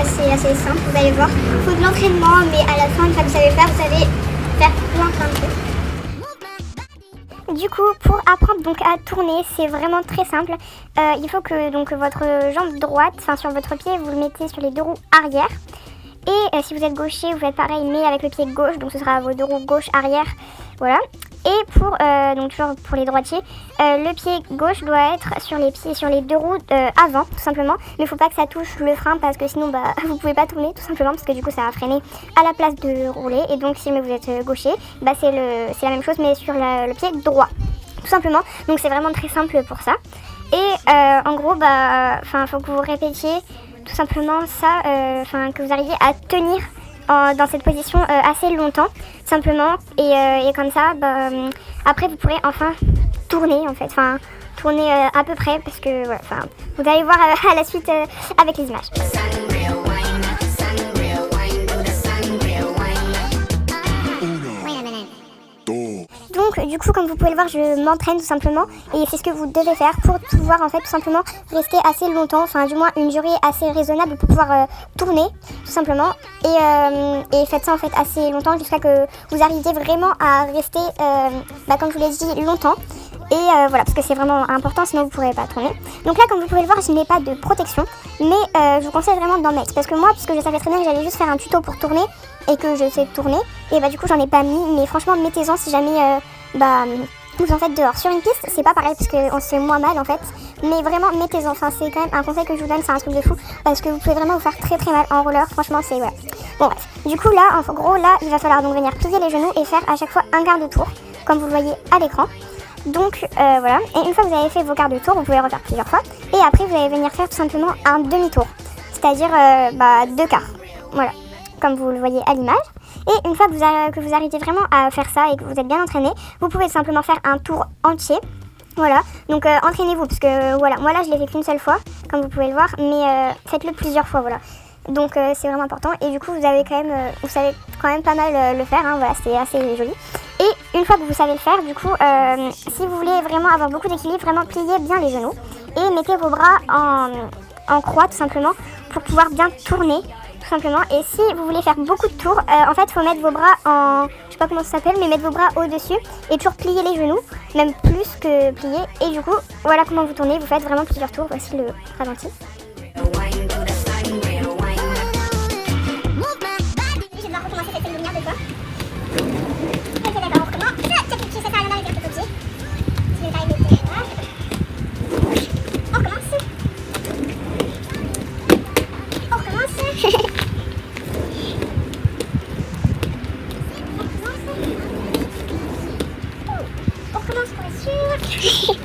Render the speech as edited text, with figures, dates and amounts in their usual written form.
c'est assez simple, vous allez voir. Il faut de l'entraînement, mais à la fin, une fois que vous savez faire, vous allez faire plein de trucs. Du coup, pour apprendre donc à tourner, c'est vraiment très simple. Il faut que donc votre jambe droite, enfin sur votre pied, vous le mettez sur les deux roues arrière. Et si vous êtes gaucher, vous faites pareil, mais avec le pied gauche, donc ce sera vos deux roues gauche arrière, voilà. Et pour donc toujours pour les droitiers, le pied gauche doit être sur les pieds, sur les deux roues avant, tout simplement. Mais il faut pas que ça touche le frein parce que sinon vous pouvez pas tourner, tout simplement, parce que du coup ça va freiner à la place de rouler. Et donc si vous êtes gaucher, c'est la même chose mais sur le pied droit, tout simplement. Donc c'est vraiment très simple pour ça. Et en gros, faut que vous répétiez tout simplement ça, que vous arriviez à tenir dans cette position assez longtemps, simplement, et comme ça, après vous pourrez enfin tourner en fait, tourner à peu près, parce que voilà, vous allez voir à la suite avec les images. Donc du coup, comme vous pouvez le voir, je m'entraîne tout simplement et c'est ce que vous devez faire pour pouvoir en fait tout simplement rester assez longtemps, du moins une durée assez raisonnable pour pouvoir tourner tout simplement, et faites ça en fait assez longtemps jusqu'à que vous arriviez vraiment à rester comme je vous l'ai dit, longtemps. Et voilà, parce que c'est vraiment important, sinon vous ne pourrez pas tourner. Donc là, comme vous pouvez le voir, je n'ai pas de protection, mais je vous conseille vraiment d'en mettre, parce que moi, puisque je savais très bien que j'allais juste faire un tuto pour tourner et que je sais tourner, et du coup j'en ai pas mis, mais franchement mettez-en si jamais vous en faites dehors. Sur une piste, c'est pas pareil parce qu'on se fait moins mal en fait, mais vraiment mettez-en, c'est quand même un conseil que je vous donne, c'est un truc de fou, parce que vous pouvez vraiment vous faire très très mal en roller, franchement c'est ouais. Bon bref, du coup là, en gros là, il va falloir donc venir plier les genoux et faire à chaque fois un quart de tour, comme vous le voyez à l'écran. Donc voilà, et une fois que vous avez fait vos quarts de tour, vous pouvez refaire plusieurs fois, et après vous allez venir faire tout simplement un demi-tour, c'est-à-dire deux quarts, voilà, comme vous le voyez à l'image. Et une fois que vous arrivez vraiment à faire ça et que vous êtes bien entraîné, vous pouvez simplement faire un tour entier. Voilà, donc entraînez-vous, parce que voilà, moi là je l'ai fait qu'une seule fois, comme vous pouvez le voir, mais faites-le plusieurs fois, voilà. Donc c'est vraiment important, et du coup vous savez quand même pas mal le faire, voilà, c'est assez joli. Et une fois que vous savez le faire, du coup, si vous voulez vraiment avoir beaucoup d'équilibre, vraiment pliez bien les genoux et mettez vos bras en croix tout simplement pour pouvoir bien tourner tout simplement. Et si vous voulez faire beaucoup de tours, en fait, il faut mettre vos bras je sais pas comment ça s'appelle, mais mettre vos bras au-dessus et toujours plier les genoux, même plus que plier. Et du coup, voilà comment vous tournez, vous faites vraiment plusieurs tours. Voici le ralenti. Je vais devoir recommencer cette lumière de fois. Ok, d'accord, on recommence. Tu sais faire la main avec le pied. Tu vais t'arriver de là. On recommence. On recommence. On recommence pour être sûr.